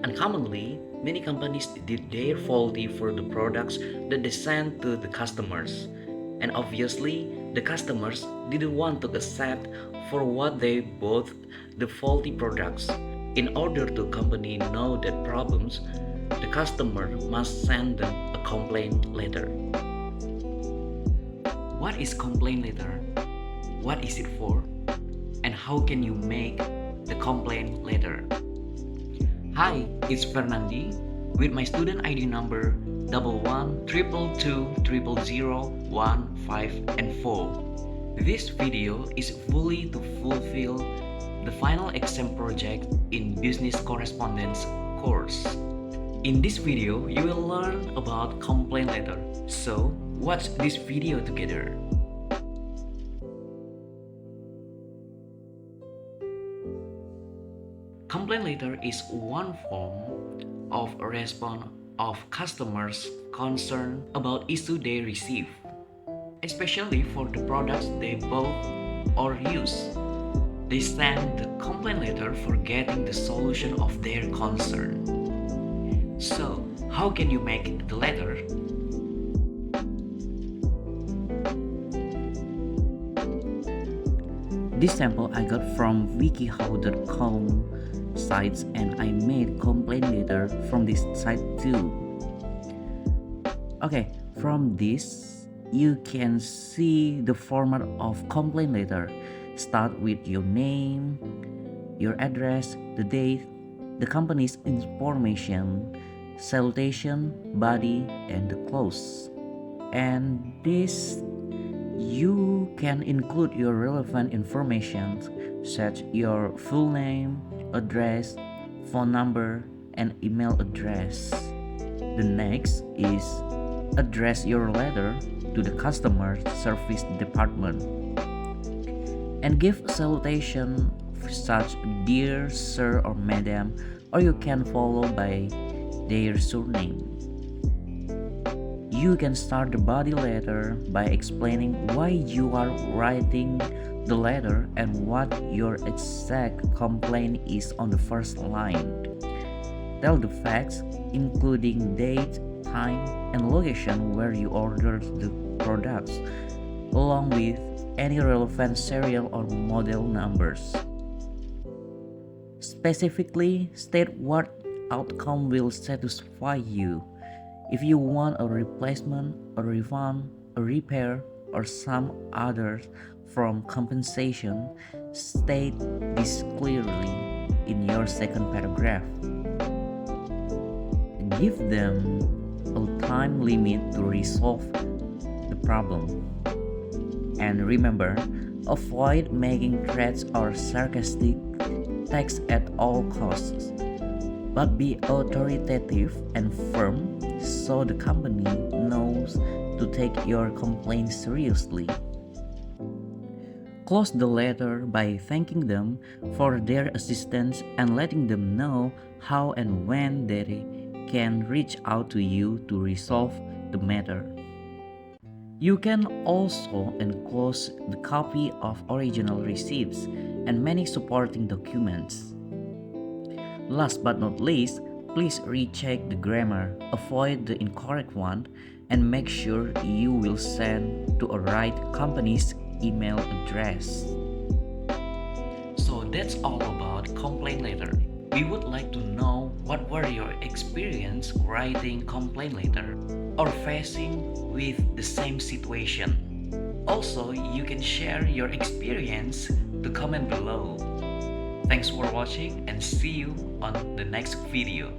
Uncommonly, many companies did their faulty for the products that they sent to the customers. And obviously, the customers didn't want to accept for what they bought the faulty products. In order to company know that problems, the customer must send them a complaint letter. What is complaint letter? What is it for? And how can you make the complaint letter? Hi, it's Fernandi with my student ID number 1122200015 and 4. This video is fully to fulfill the final exam project in Business Correspondence course. In this video, you will learn about complaint letter. So, watch this video together. Complaint letter is one form of a response of customers' concern about issue they receive, especially for the products they bought or use. They send the complaint letter for getting the solution of their concern. So, how can you make the letter? This sample I got from wikihow.com sites and I made complaint letter from this site too. Okay, from this you can see the format of complaint letter. Start with your name, your address, the date, the company's information, salutation, body, and the close. And this you can include your relevant information such your full name, address, phone number, and email address. The next is address your letter to the customer service department and give salutation such dear sir or madam, or you can follow by their surname. You can start the body letter by explaining why you are writing the letter and what your exact complaint is on the first line. Tell the facts, including date, time, and location where you ordered the products, along with any relevant serial or model numbers. Specifically, state what outcome will satisfy you. If you want a replacement, a refund, a repair, or some others from compensation, state this clearly in your second paragraph. Give them a time limit to resolve the problem. And remember, avoid making threats or sarcastic text at all costs, but be authoritative and firm so the company knows to take your complaint seriously. Close the letter by thanking them for their assistance and letting them know how and when they can reach out to you to resolve the matter. You can also enclose the copy of original receipts and many supporting documents. Last but not least, please recheck the grammar, avoid the incorrect one, and make sure you will send to a right company's email address. So that's all about complaint letter. We would like to know what were your experience writing complaint letter or facing with the same situation. Also, you can share your experience to comment below. Thanks for watching and see you on the next video.